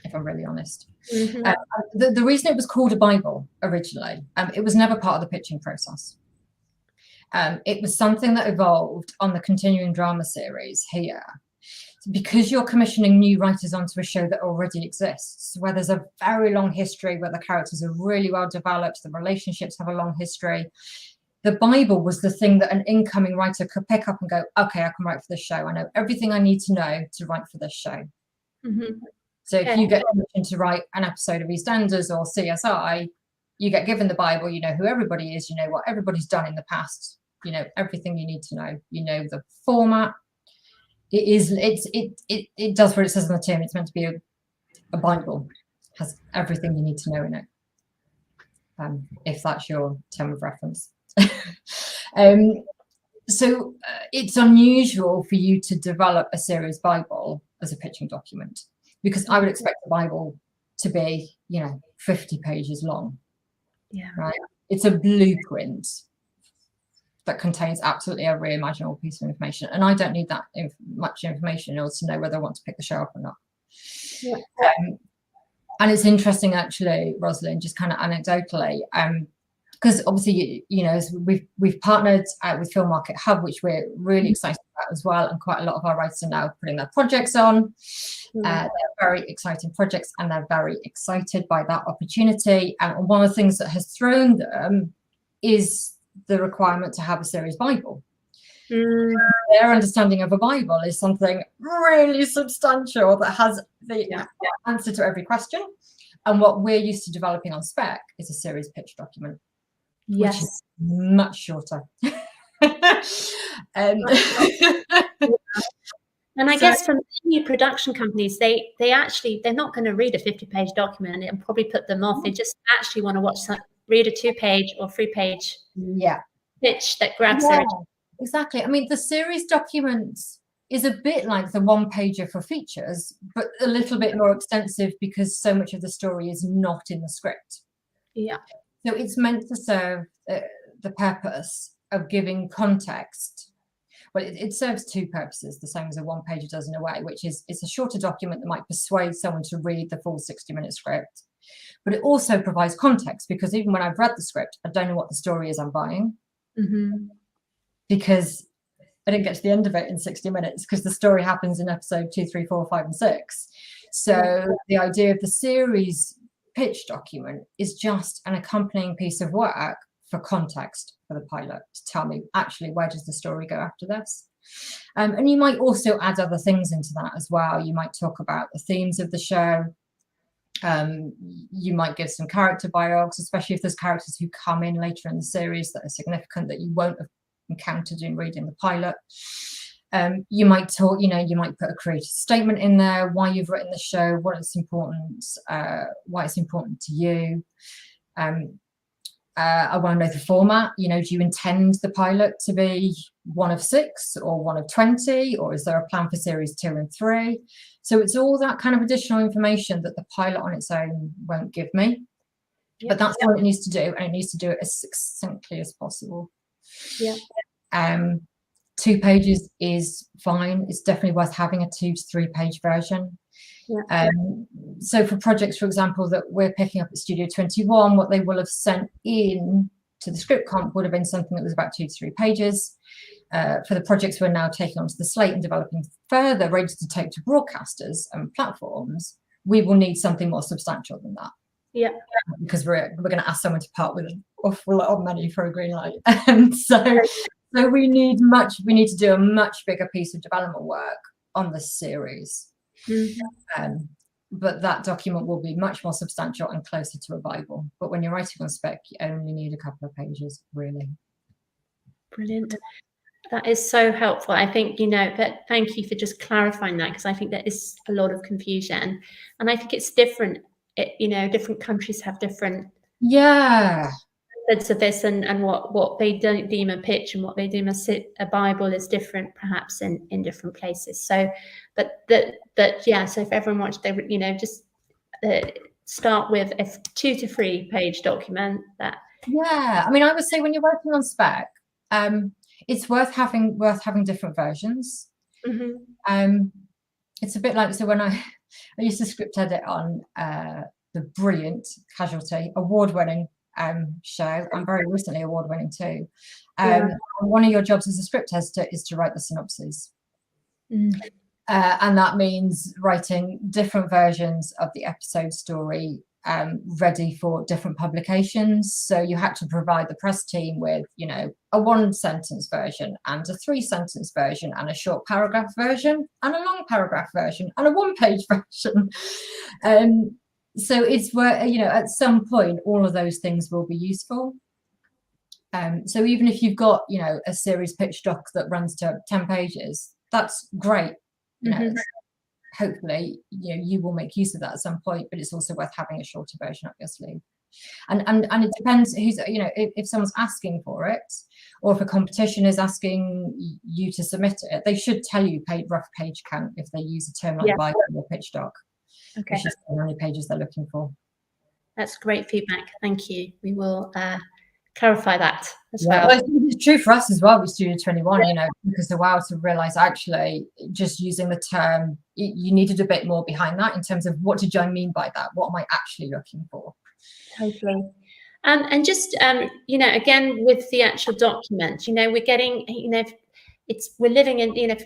if I'm really honest. The reason it was called a Bible originally, it was never part of the pitching process. It was something that evolved on the continuing drama series here, because you're commissioning new writers onto a show that already exists, where there's a very long history, where the characters are really well developed, the relationships have a long history. The Bible was the thing that an incoming writer could pick up and go, okay, I can write for this show. I know everything I need to know to write for this show. So if you get permission to write an episode of EastEnders or CSI, you get given the Bible, you know who everybody is, you know what everybody's done in the past, you know everything you need to know, you know the format. It does what it says on the tin. It's meant to be a Bible, has everything you need to know in it. If that's your term of reference. So it's unusual for you to develop a series Bible as a pitching document, because I would expect the Bible to be, you know, 50 pages long. Yeah. Right. It's a blueprint that contains absolutely every imaginable piece of information, and I don't need that much information in order to know whether I want to pick the show up or not. Yeah. And it's interesting, actually, Rosalind, just kind of anecdotally, because obviously, you know, we've partnered with Film Market Hub, which we're really excited about as well, and quite a lot of our writers are now putting their projects on. They're very exciting projects, and they're very excited by that opportunity. And one of the things that has thrown them is the requirement to have a series Bible. Their understanding of a Bible is something really substantial that has the answer to every question. And what we're used to developing on spec is a series pitch document, which is much shorter. And I guess for many production companies, they're not going to read a 50-page document and probably put them off. They just actually want to read a 2-page or 3-page pitch that grabs their attention. Exactly. I mean, the series document is a bit like the one-pager for features, but a little bit more extensive because so much of the story is not in the script. Yeah. So it's meant to serve the purpose of giving context. Well, it serves two purposes, the same as a one-pager does in a way, which is it's a shorter document that might persuade someone to read the full 60-minute script. But it also provides context, because even when I've read the script, I don't know what the story is I'm buying. Because I didn't get to the end of it in 60 minutes, because the story happens in episode 2, 3, 4, 5, and 6. So the idea of the series pitch document is just an accompanying piece of work for context for the pilot, to tell me actually where does the story go after this. And you might also add other things into that as well. You might talk about the themes of the show. You might give some character biographies, especially if there's characters who come in later in the series that are significant that you won't have encountered in reading the pilot. You might talk, you know, you might put a creative statement in there, why you've written the show, what it's important, why it's important to you. I want to know the format. You know, do you intend the pilot to be 1 of 6 or 1 of 20, or is there a plan for series 2 and 3? So it's all that kind of additional information that the pilot on its own won't give me. But that's what it needs to do, and it needs to do it as succinctly as possible. 2 pages is fine. It's definitely worth having a 2 to 3 page version. So for projects, for example, that we're picking up at Studio 21, what they will have sent in to the script comp would have been something that was about 2 to 3 pages. For the projects we're now taking onto the slate and developing further, ready to take to broadcasters and platforms, we will need something more substantial than that. Because we're going to ask someone to part with an awful lot of money for a green light. And so we need to do a much bigger piece of development work on the series. But that document will be much more substantial and closer to a Bible. But when you're writing on spec, you only need a couple of pages, really. Brilliant. That is so helpful. I think, you know, that thank you for just clarifying that, because I think there is a lot of confusion, and I think it's different. You know, different countries have different methods of this, and what they don't deem a pitch and what they deem a Bible is different, perhaps in different places. So, but yeah. So if everyone wants, they, you know, just start with a 2 to 3 page document. I mean, I would say when you're working on spec, it's worth having different versions. It's a bit like, so when I used to script edit on the brilliant Casualty, award-winning show, and very recently award-winning too. One of your jobs as a script editor is to write the synopses. And that means writing different versions of the episode story ready for different publications. So you had to provide the press team with, you know, a 1-sentence version and a 3-sentence version and a short paragraph version and a long paragraph version and a 1-page version. So it's where, you know, at some point, all of those things will be useful. So even if you've got, you know, a series pitch doc that runs to 10 pages, that's great. You know, hopefully, you know, you will make use of that at some point, but it's also worth having a shorter version up your sleeve. And it depends who's, you know, if someone's asking for it, or if a competition is asking you to submit it, they should tell you rough page count if they use a term like Bible or pitch doc. Okay. They should say how many pages they're looking for. That's great feedback. Thank you. We will clarify that as well. well. It's true for us as well with Studio 21, you know, because a while to realize actually just using the term, you needed a bit more behind that in terms of what did I mean by that? What am I actually looking for? Totally. And just, you know, again, with the actual document, you know, we're getting, you know, we're living in, you know,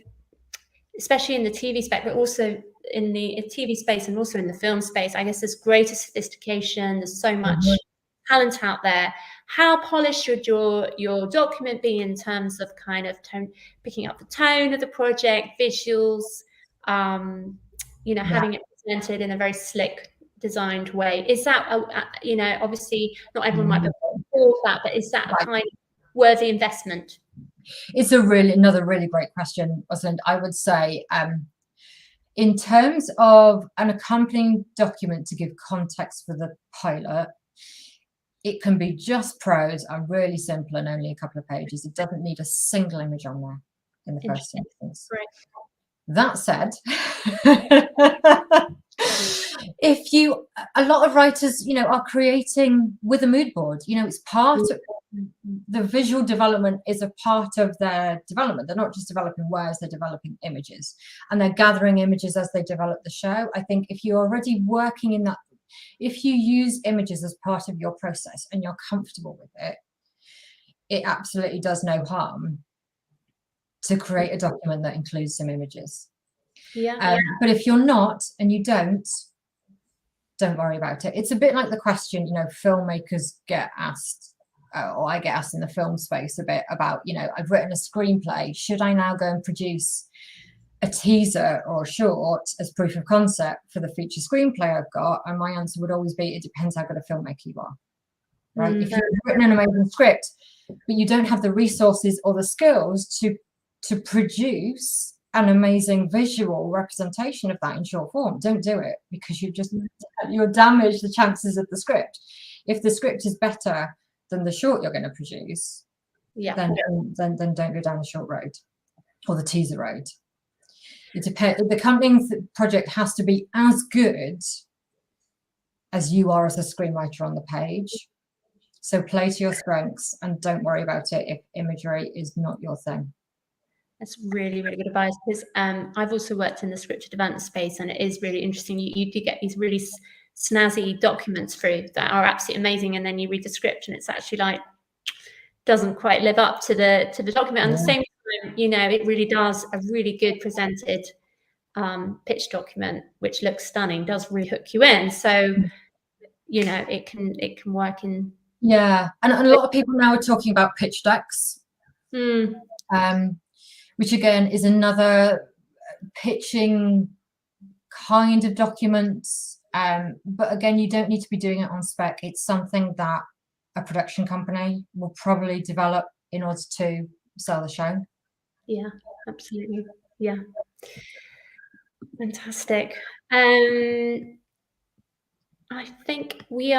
especially in the TV spec, but also in the TV space and also in the film space, I guess there's greater sophistication. There's so much talent out there. How polished should your document be in terms of kind of picking up the tone of the project, visuals, you know, having it presented in a very slick, designed way? Is that, you know, obviously not everyone might be able to afford that, but is that a kind of worthy investment? It's another really great question, Rosalind. I would say, in terms of an accompanying document to give context for the pilot, it can be just prose and really simple and only a couple of pages. It doesn't need a single image on there in the first instance. Right. That said, a lot of writers, you know, are creating with a mood board. You know, it's part of the visual development is a part of their development. They're not just developing words, they're developing images, and they're gathering images as they develop the show. I think if you're already working in that, if you use images as part of your process and you're comfortable with it, it absolutely does no harm to create a document that includes some images. But if you're not and you don't worry about it. It's a bit like the question, you know, filmmakers get asked, or I get asked in the film space a bit about, you know, I've written a screenplay. Should I now go and produce a teaser or a short as proof of concept for the feature screenplay I've got? And my answer would always be, it depends how good a filmmaker you are, right? If you've written an amazing script, but you don't have the resources or the skills to produce an amazing visual representation of that in short form, don't do it, because you'll damage the chances of the script. If the script is better than the short you're going to produce, then don't go down the short road or the teaser road. It depends. The accompanying project has to be as good as you are as a screenwriter on the page. So play to your strengths and don't worry about it if imagery is not your thing. That's really, really good advice, because I've also worked in the scripted development space, and it is really interesting. You do get these really snazzy documents through that are absolutely amazing, and then you read the script and it's actually like doesn't quite live up to the document. And at the same time, you know, it really does, a really good presented pitch document, which looks stunning, does really hook you in. So, you know, it can work in. Yeah, and a lot of people now are talking about pitch decks. Which again is another pitching kind of document. But again, you don't need to be doing it on spec. It's something that a production company will probably develop in order to sell the show. Yeah, absolutely. Yeah. Fantastic. I think we've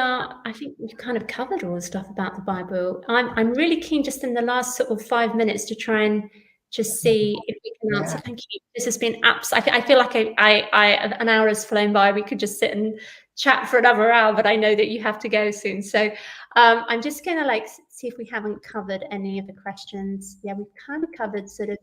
kind of covered all the stuff about the Bible. I'm really keen just in the last sort of 5 minutes to try and just see if we can answer. Thank you. This has been I feel like an hour has flown by. We could just sit and chat for another hour, but I know that you have to go soon. So I'm just going to like see if we haven't covered any of the questions. Yeah, we've kind of covered sort of.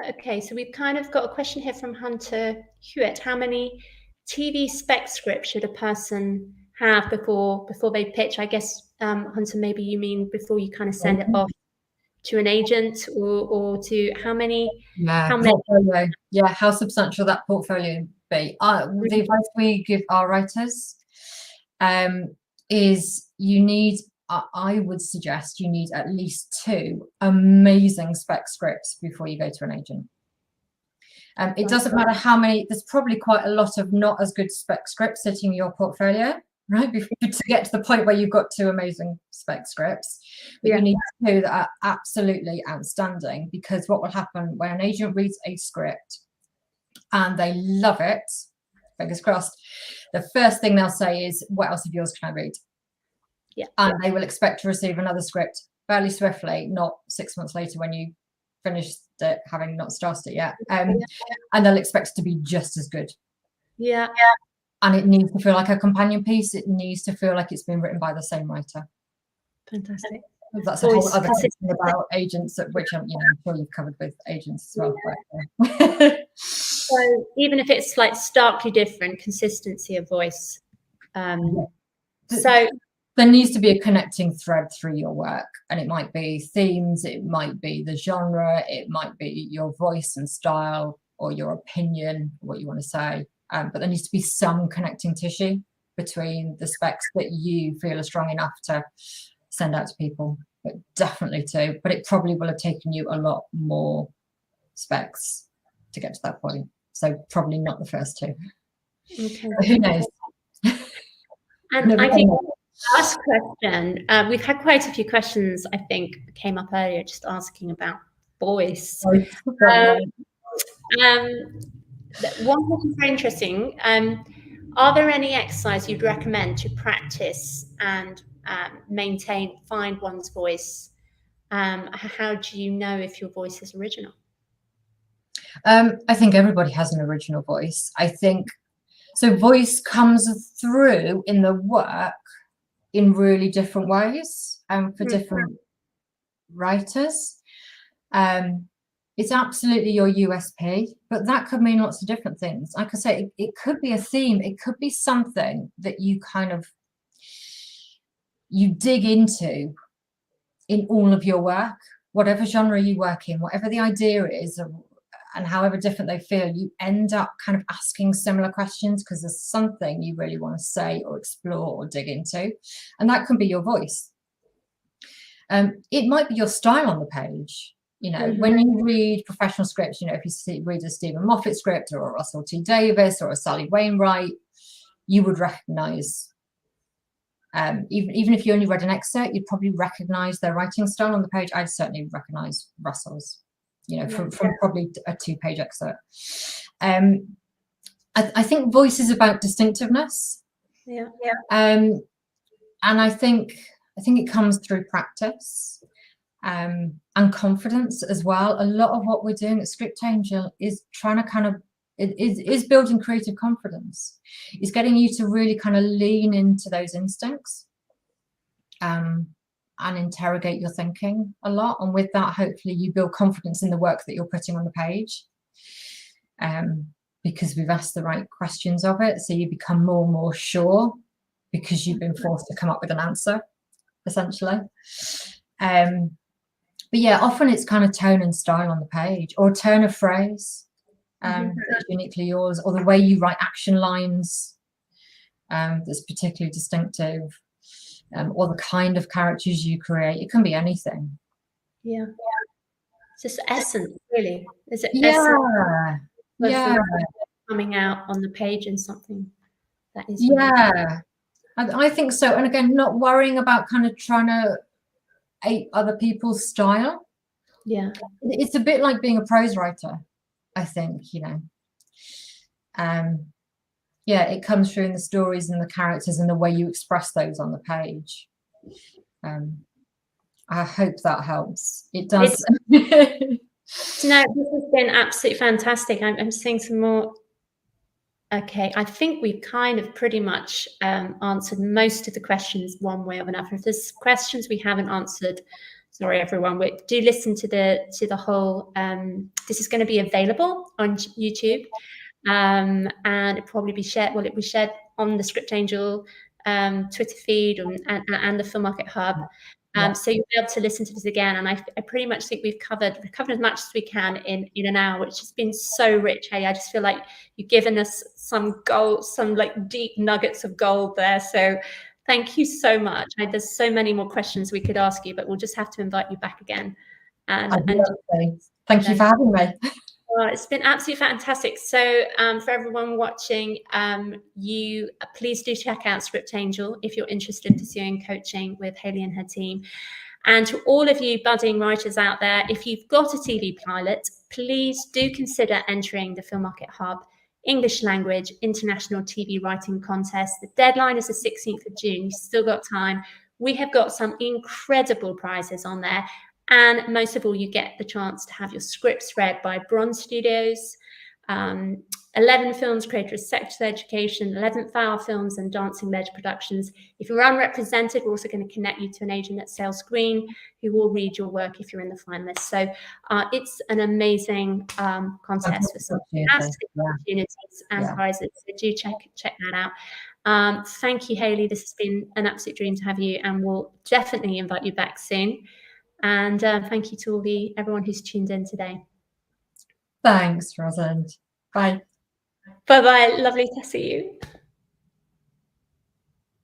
Okay, so we've kind of got a question here from Hunter Hewitt. How many TV spec scripts should a person have before they pitch? I guess, Hunter, maybe you mean before you kind of send it off to an agent, or to how many? Portfolio. Yeah, how substantial that portfolio be. The advice we give our writers is you need, I would suggest you need at least 2 amazing spec scripts before you go to an agent. It doesn't matter how many, there's probably quite a lot of not as good spec scripts sitting in your portfolio, right? To get to the point where you've got 2 amazing spec scripts, but you need 2 that are absolutely outstanding, because what will happen when an agent reads a script and they love it, fingers crossed, the first thing they'll say is, what else of yours can I read? And they will expect to receive another script fairly swiftly, not 6 months later when you finished it, having not started it yet. And they'll expect it to be just as good. And it needs to feel like a companion piece. It needs to feel like it's been written by the same writer. Fantastic. That's a whole other thing about agents, which I'm sure you've covered with agents as well. But, so even if it's like starkly different, consistency of voice. So there needs to be a connecting thread through your work, and it might be themes, it might be the genre, it might be your voice and style, or your opinion, what you want to say. But there needs to be some connecting tissue between the specs that you feel are strong enough to send out to people, but definitely 2. But it probably will have taken you a lot more specs to get to that point. So probably not the first 2. Okay. But who knows? And I think last question, we've had quite a few questions, I think, came up earlier just asking about voice. One question very interesting. Are there any exercises you'd recommend to practice and find one's voice? How do you know if your voice is original? I think everybody has an original voice. I think so. Voice comes through in the work in really different ways, for different writers. It's absolutely your USP, but that could mean lots of different things. Like I say, it could be a theme. It could be something that you dig into in all of your work, whatever genre you work in, whatever the idea is, and however different they feel, you end up kind of asking similar questions because there's something you really want to say or explore or dig into. And that can be your voice. It might be your style on the page. When you read professional scripts, if you read a Stephen Moffat script or a Russell T Davies or a Sally Wainwright, you would recognize, even if you only read an excerpt, you'd probably recognize their writing style on the page. I'd certainly recognize Russell's, from probably a 2-page excerpt. I think voice is about distinctiveness. And I think it comes through practice. And confidence as well. A lot of what we're doing at Script Angel is trying to is building creative confidence. It's getting you to really kind of lean into those instincts and interrogate your thinking a lot. And with that, hopefully you build confidence in the work that you're putting on the page, because we've asked the right questions of it. So you become more and more sure because you've been forced to come up with an answer, essentially. But yeah, often it's kind of tone and style on the page, or a turn of phrase that's uniquely yours, or the way you write action lines that's particularly distinctive, or the kind of characters you create. It can be anything. It's just essence, really. Is it essence coming out on the page in something that is I think so. And again, not worrying about kind of trying to ape other people's style. It's a bit like being a prose writer, I think. It comes through in the stories and the characters and the way you express those on the page. I hope that helps. It does. No, this has been absolutely fantastic. I'm seeing some more. Okay, I think we've kind of pretty much answered most of the questions one way or another. If there's questions we haven't answered, sorry everyone, do listen to the whole. This is going to be available on YouTube, and it probably be shared. Well, it was shared on the Script Angel Twitter feed and the Film Market Hub. So you'll be able to listen to this again, and I pretty much think we've covered as much as we can in an hour, which has been so rich. Hey, I just feel like you've given us some gold, some like deep nuggets of gold there. So thank you so much. There's so many more questions we could ask you, but we'll just have to invite you back again. And thank you for having me. Well, it's been absolutely fantastic. So for everyone watching, you please do check out Script Angel if you're interested in pursuing coaching with Hayley and her team. And to all of you budding writers out there, if you've got a TV pilot, please do consider entering the Film Market Hub English Language International TV Writing Contest. The deadline is the 16th of June. You've still got time. We have got some incredible prizes on there. And most of all, you get the chance to have your scripts read by Bronze Studios, 11 Films Creator of Sexual Education, 11th Hour Films and Dancing Ledge Productions. If you're unrepresented, we're also going to connect you to an agent at Sale Screen who will read your work if you're in the finalists. So it's an amazing contest with some fantastic opportunities and prizes. So do check that out. Thank you, Hayley. This has been an absolute dream to have you, and we'll definitely invite you back soon. And thank you to everyone who's tuned in today. Thanks, Rosalind. Bye. Bye-bye. Lovely to see you.